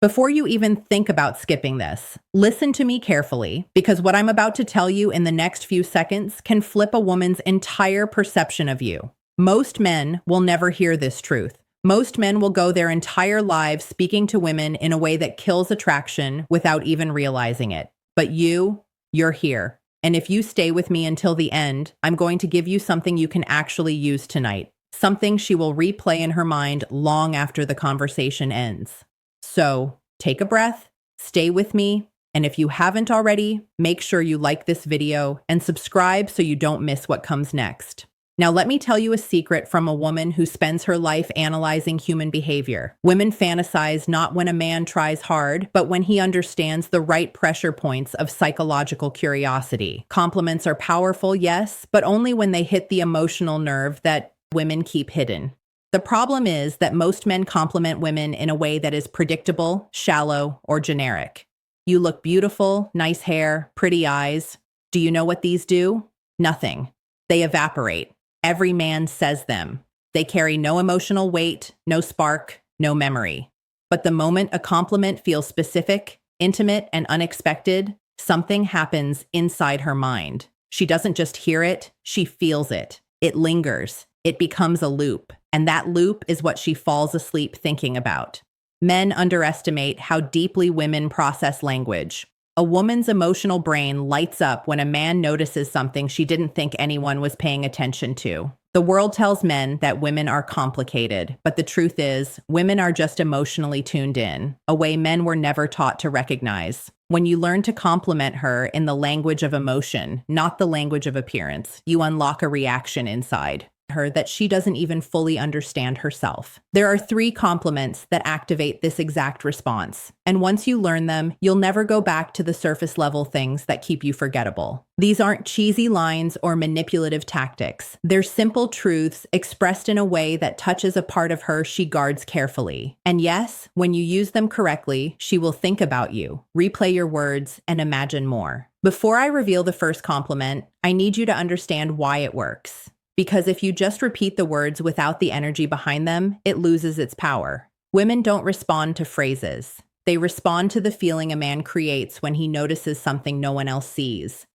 Before you even think about skipping this, listen to me carefully because what I'm about to tell you in the next few seconds can flip a woman's entire perception of you. Most men will never hear this truth. Most men will go their entire lives speaking to women in a way that kills attraction without even realizing it. But you're here. And if you stay with me until the end, I'm going to give you something you can actually use tonight. Something she will replay in her mind long after the conversation ends. So, take a breath, stay with me, and if you haven't already, make sure you like this video and subscribe so you don't miss what comes next. Now, let me tell you a secret from a woman who spends her life analyzing human behavior. Women fantasize not when a man tries hard, but when he understands the right pressure points of psychological curiosity. Compliments are powerful, yes, but only when they hit the emotional nerve that women keep hidden. The problem is that most men compliment women in a way that is predictable, shallow, or generic. You look beautiful, nice hair, pretty eyes. Do you know what these do? Nothing. They evaporate. Every man says them. They carry no emotional weight, no spark, no memory. But the moment a compliment feels specific, intimate, and unexpected, something happens inside her mind. She doesn't just hear it, she feels it. It lingers. It becomes a loop. And that loop is what she falls asleep thinking about. Men underestimate how deeply women process language. A woman's emotional brain lights up when a man notices something she didn't think anyone was paying attention to. The world tells men that women are complicated, but the truth is, women are just emotionally tuned in, a way men were never taught to recognize. When you learn to compliment her in the language of emotion, not the language of appearance, you unlock a reaction inside her that she doesn't even fully understand herself. There are 3 compliments that activate this exact response, and once you learn them, you'll never go back to the surface level things that keep you forgettable. These aren't cheesy lines or manipulative tactics. They're simple truths expressed in a way that touches a part of her she guards carefully. And yes, when you use them correctly, she will think about you, replay your words, and imagine more. Before I reveal the first compliment, I need you to understand why it works. Because if you just repeat the words without the energy behind them, it loses its power. Women don't respond to phrases. They respond to the feeling a man creates when he notices something no one else sees.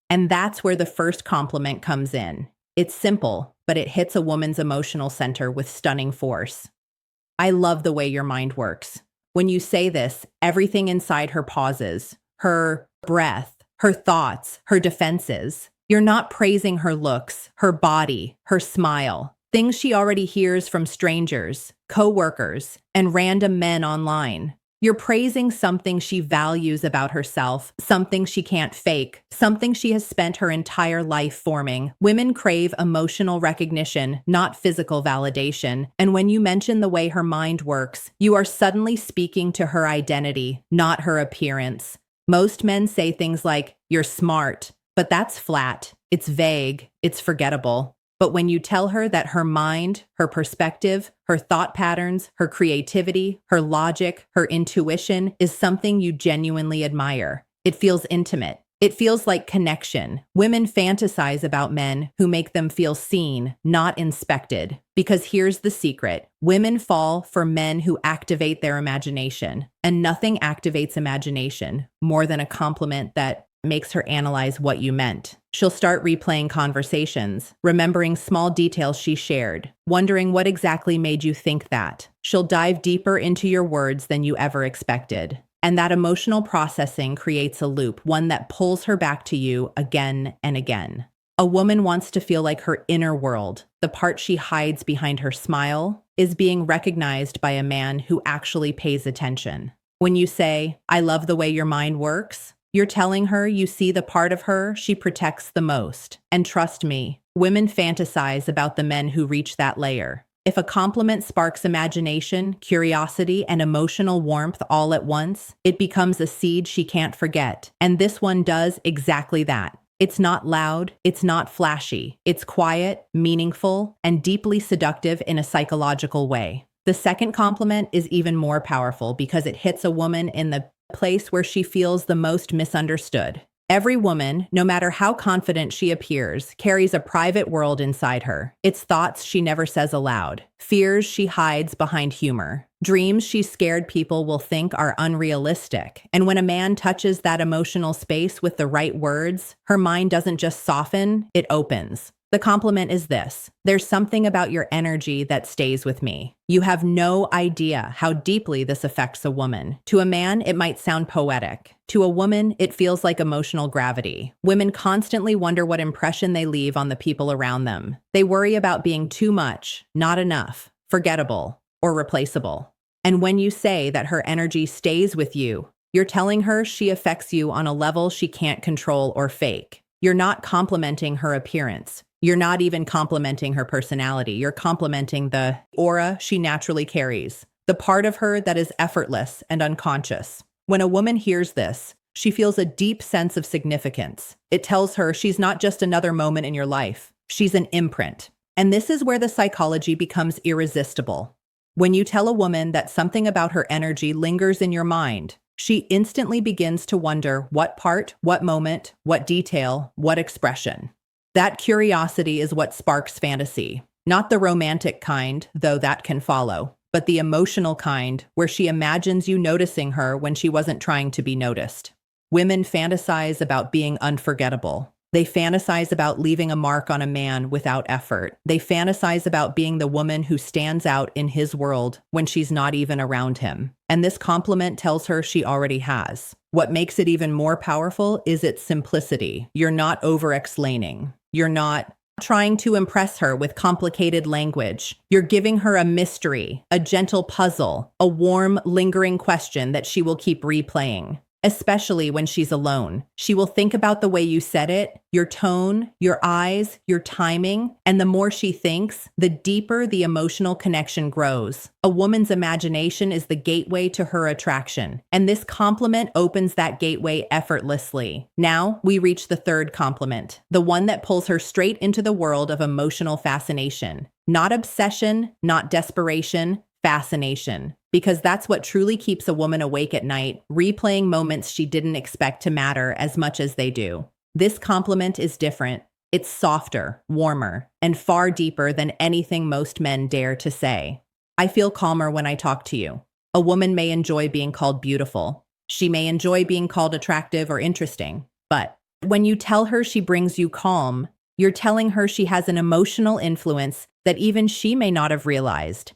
And that's where the first compliment comes in. It's simple, but it hits a woman's emotional center with stunning force. I love the way your mind works. When you say this, everything inside her pauses. Her breath, her thoughts, her defenses. You're not praising her looks, her body, her smile, things she already hears from strangers, coworkers, and random men online. You're praising something she values about herself, something she can't fake, something she has spent her entire life forming. Women crave emotional recognition, not physical validation. And when you mention the way her mind works, you are suddenly speaking to her identity, not her appearance. Most men say things like, "You're smart." But that's flat, it's vague, it's forgettable. But when you tell her that her mind, her perspective, her thought patterns, her creativity, her logic, her intuition is something you genuinely admire, it feels intimate. It feels like connection. Women fantasize about men who make them feel seen, not inspected. Because here's the secret. Women fall for men who activate their imagination. And nothing activates imagination more than a compliment that makes her analyze what you meant. She'll start replaying conversations, remembering small details she shared, wondering what exactly made you think that. She'll dive deeper into your words than you ever expected. And that emotional processing creates a loop, one that pulls her back to you again and again. A woman wants to feel like her inner world, the part she hides behind her smile, is being recognized by a man who actually pays attention. When you say, "I love the way your mind works," you're telling her you see the part of her she protects the most. And trust me, women fantasize about the men who reach that layer. If a compliment sparks imagination, curiosity, and emotional warmth all at once, it becomes a seed she can't forget. And this one does exactly that. It's not loud, it's not flashy. It's quiet, meaningful, and deeply seductive in a psychological way. The second compliment is even more powerful because it hits a woman in the place where she feels the most misunderstood. Every woman, no matter how confident she appears, carries a private world inside her. It's thoughts she never says aloud, fears she hides behind humor, dreams she's scared people will think are unrealistic. And when a man touches that emotional space with the right words, her mind doesn't just soften, it opens. The compliment is this: there's something about your energy that stays with me. You have no idea how deeply this affects a woman. To a man, it might sound poetic. To a woman, it feels like emotional gravity. Women constantly wonder what impression they leave on the people around them. They worry about being too much, not enough, forgettable, or replaceable. And when you say that her energy stays with you, you're telling her she affects you on a level she can't control or fake. You're not complimenting her appearance. You're not even complimenting her personality. You're complimenting the aura she naturally carries, the part of her that is effortless and unconscious. When a woman hears this, she feels a deep sense of significance. It tells her she's not just another moment in your life. She's an imprint. And this is where the psychology becomes irresistible. When you tell a woman that something about her energy lingers in your mind, she instantly begins to wonder what part, what moment, what detail, what expression. That curiosity is what sparks fantasy. Not the romantic kind, though that can follow, but the emotional kind, where she imagines you noticing her when she wasn't trying to be noticed. Women fantasize about being unforgettable. They fantasize about leaving a mark on a man without effort. They fantasize about being the woman who stands out in his world when she's not even around him. And this compliment tells her she already has. What makes it even more powerful is its simplicity. You're not over-explaining. You're not trying to impress her with complicated language. You're giving her a mystery, a gentle puzzle, a warm, lingering question that she will keep replaying. Especially when she's alone. She will think about the way you said it, your tone, your eyes, your timing, and the more she thinks, the deeper the emotional connection grows. A woman's imagination is the gateway to her attraction, and this compliment opens that gateway effortlessly. Now, we reach the third compliment, the one that pulls her straight into the world of emotional fascination. Not obsession, not desperation, fascination. Because that's what truly keeps a woman awake at night, replaying moments she didn't expect to matter as much as they do. This compliment is different. It's softer, warmer, and far deeper than anything most men dare to say. I feel calmer when I talk to you. A woman may enjoy being called beautiful. She may enjoy being called attractive or interesting. But when you tell her she brings you calm, you're telling her she has an emotional influence that even she may not have realized.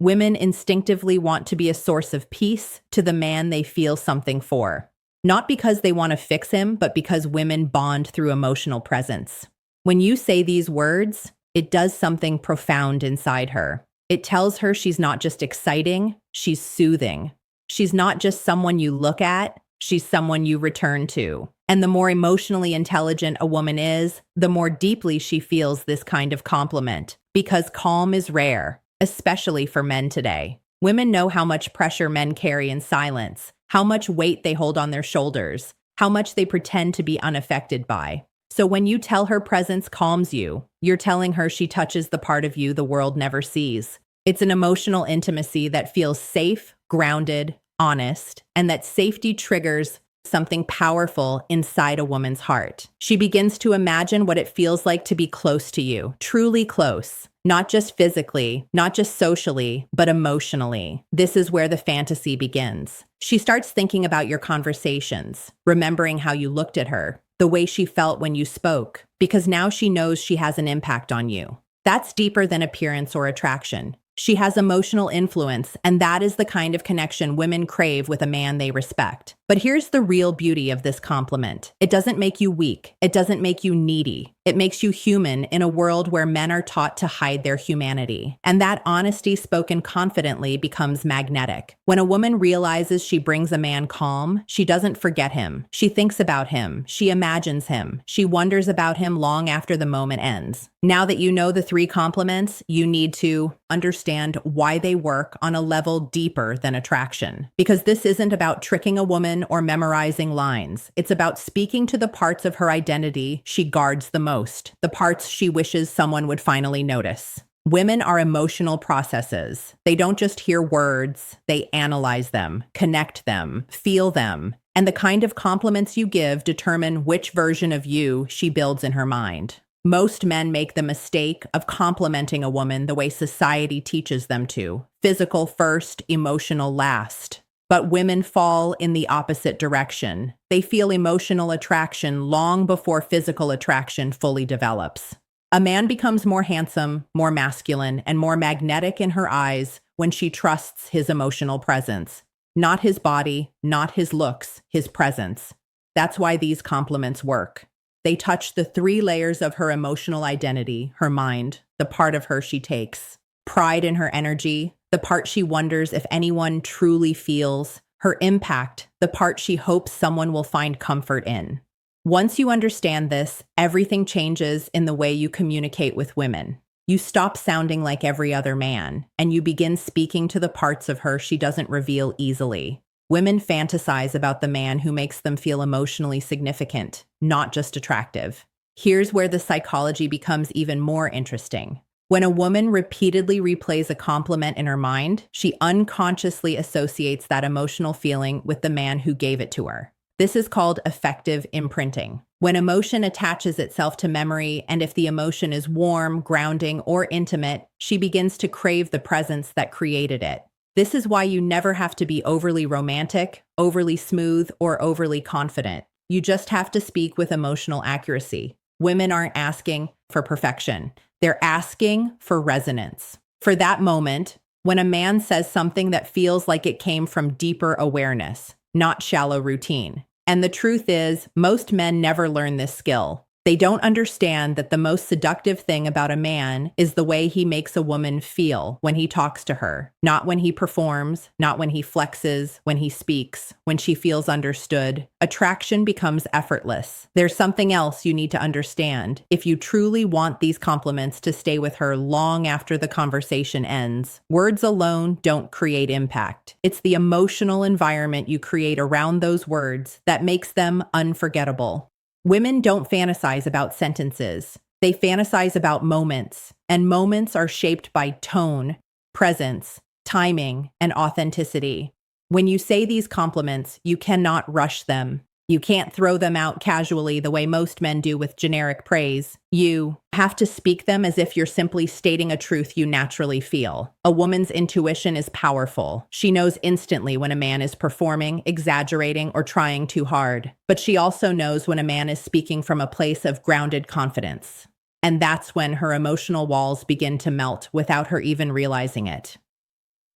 Women instinctively want to be a source of peace to the man they feel something for. Not because they want to fix him, but because women bond through emotional presence. When you say these words, it does something profound inside her. It tells her she's not just exciting, she's soothing. She's not just someone you look at, she's someone you return to. And the more emotionally intelligent a woman is, the more deeply she feels this kind of compliment. Because calm is rare. Especially for men today. Women know how much pressure men carry in silence, how much weight they hold on their shoulders, how much they pretend to be unaffected by. So when you tell her presence calms you, you're telling her she touches the part of you the world never sees. It's an emotional intimacy that feels safe, grounded, honest, and that safety triggers something powerful inside a woman's heart. She begins to imagine what it feels like to be close to you, truly close. Not just physically, not just socially, but emotionally. This is where the fantasy begins. She starts thinking about your conversations, remembering how you looked at her, the way she felt when you spoke, because now she knows she has an impact on you. That's deeper than appearance or attraction. She has emotional influence, and that is the kind of connection women crave with a man they respect. But here's the real beauty of this compliment. It doesn't make you weak. It doesn't make you needy. It makes you human in a world where men are taught to hide their humanity. And that honesty spoken confidently becomes magnetic. When a woman realizes she brings a man calm, she doesn't forget him. She thinks about him. She imagines him. She wonders about him long after the moment ends. Now that you know the three compliments, you need to understand why they work on a level deeper than attraction. Because this isn't about tricking a woman or memorizing lines. It's about speaking to the parts of her identity she guards the most, the parts she wishes someone would finally notice. Women are emotional processes. They don't just hear words, they analyze them, connect them, feel them. And the kind of compliments you give determine which version of you she builds in her mind. Most men make the mistake of complimenting a woman the way society teaches them to, physical first, emotional last. But women fall in the opposite direction. They feel emotional attraction long before physical attraction fully develops. A man becomes more handsome, more masculine, and more magnetic in her eyes when she trusts his emotional presence. Not his body, not his looks, his presence. That's why these compliments work. They touch the 3 layers of her emotional identity, her mind, the part of her she takes, pride in her energy, the part she wonders if anyone truly feels, her impact, the part she hopes someone will find comfort in. Once you understand this, everything changes in the way you communicate with women. You stop sounding like every other man, and you begin speaking to the parts of her she doesn't reveal easily. Women fantasize about the man who makes them feel emotionally significant, not just attractive. Here's where the psychology becomes even more interesting. When a woman repeatedly replays a compliment in her mind, she unconsciously associates that emotional feeling with the man who gave it to her. This is called affective imprinting. When emotion attaches itself to memory, and if the emotion is warm, grounding, or intimate, she begins to crave the presence that created it. This is why you never have to be overly romantic, overly smooth, or overly confident. You just have to speak with emotional accuracy. Women aren't asking for perfection. They're asking for resonance. For that moment, when a man says something that feels like it came from deeper awareness, not shallow routine. And the truth is, most men never learn this skill. They don't understand that the most seductive thing about a man is the way he makes a woman feel when he talks to her. Not when he performs, not when he flexes, when he speaks, when she feels understood. Attraction becomes effortless. There's something else you need to understand. If you truly want these compliments to stay with her long after the conversation ends, words alone don't create impact. It's the emotional environment you create around those words that makes them unforgettable. Women don't fantasize about sentences. They fantasize about moments, and moments are shaped by tone, presence, timing, and authenticity. When you say these compliments, you cannot rush them. You can't throw them out casually the way most men do with generic praise. You have to speak them as if you're simply stating a truth you naturally feel. A woman's intuition is powerful. She knows instantly when a man is performing, exaggerating, or trying too hard. But she also knows when a man is speaking from a place of grounded confidence. And that's when her emotional walls begin to melt without her even realizing it.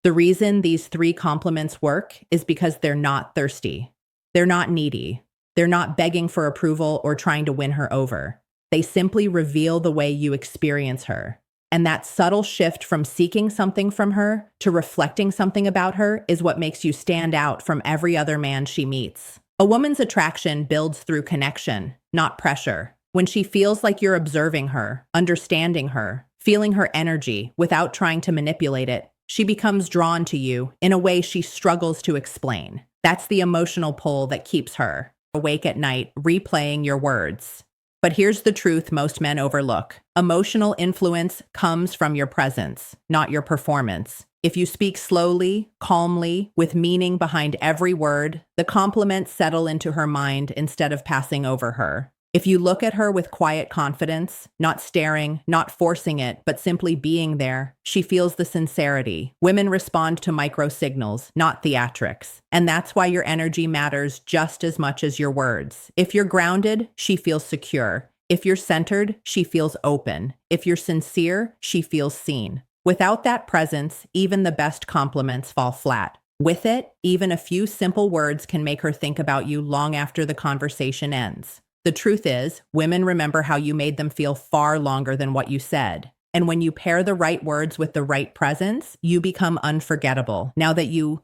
The reason these 3 compliments work is because they're not thirsty. They're not needy. They're not begging for approval or trying to win her over. They simply reveal the way you experience her. And that subtle shift from seeking something from her to reflecting something about her is what makes you stand out from every other man she meets. A woman's attraction builds through connection, not pressure. When she feels like you're observing her, understanding her, feeling her energy without trying to manipulate it, she becomes drawn to you in a way she struggles to explain. That's the emotional pull that keeps her awake at night, replaying your words. But here's the truth most men overlook. Emotional influence comes from your presence, not your performance. If you speak slowly, calmly, with meaning behind every word, the compliments settle into her mind instead of passing over her. If you look at her with quiet confidence, not staring, not forcing it, but simply being there, she feels the sincerity. Women respond to micro signals, not theatrics. And that's why your energy matters just as much as your words. If you're grounded, she feels secure. If you're centered, she feels open. If you're sincere, she feels seen. Without that presence, even the best compliments fall flat. With it, even a few simple words can make her think about you long after the conversation ends. The truth is, women remember how you made them feel far longer than what you said. And when you pair the right words with the right presence, you become unforgettable. Now that you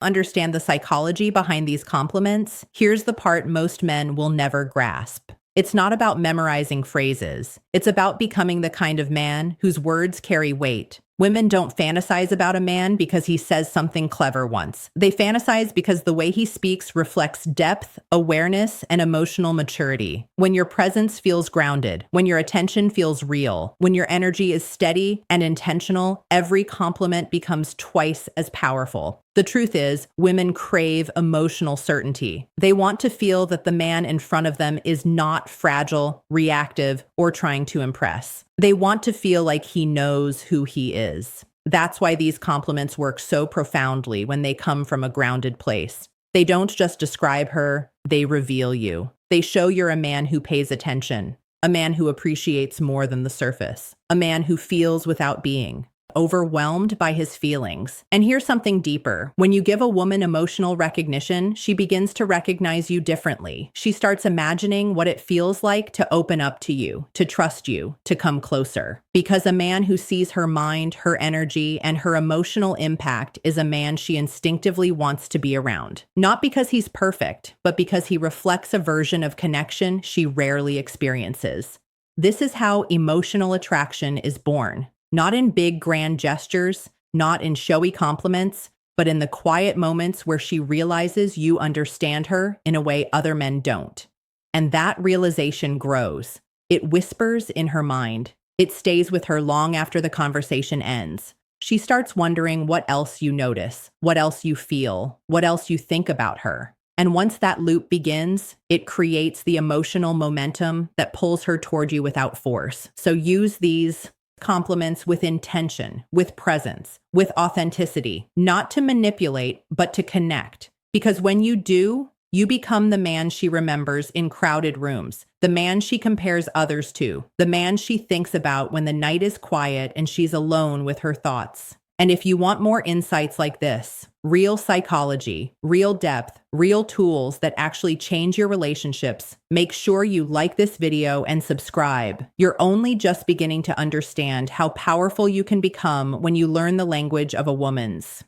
understand the psychology behind these compliments, here's the part most men will never grasp. It's not about memorizing phrases. It's about becoming the kind of man whose words carry weight. Women don't fantasize about a man because he says something clever once. They fantasize because the way he speaks reflects depth, awareness, and emotional maturity. When your presence feels grounded, when your attention feels real, when your energy is steady and intentional, every compliment becomes twice as powerful. The truth is, women crave emotional certainty. They want to feel that the man in front of them is not fragile, reactive, or trying to impress. They want to feel like he knows who he is. That's why these compliments work so profoundly when they come from a grounded place. They don't just describe her, they reveal you. They show you're a man who pays attention, a man who appreciates more than the surface, a man who feels without being, overwhelmed by his feelings. And here's something deeper. When you give a woman emotional recognition, she begins to recognize you differently. She starts imagining what it feels like to open up to you, to trust you, to come closer. Because a man who sees her mind, her energy, and her emotional impact is a man she instinctively wants to be around. Not because he's perfect, but because he reflects a version of connection she rarely experiences. This is how emotional attraction is born. Not in big, grand gestures, not in showy compliments, but in the quiet moments where she realizes you understand her in a way other men don't. And that realization grows. It whispers in her mind. It stays with her long after the conversation ends. She starts wondering what else you notice, what else you feel, what else you think about her. And once that loop begins, it creates the emotional momentum that pulls her toward you without force. So use these compliments with intention, with presence, with authenticity, not to manipulate, but to connect. Because when you do, you become the man she remembers in crowded rooms, the man she compares others to, the man she thinks about when the night is quiet and she's alone with her thoughts. And if you want more insights like this, real psychology, real depth, real tools that actually change your relationships, make sure you like this video and subscribe. You're only just beginning to understand how powerful you can become when you learn the language of a woman's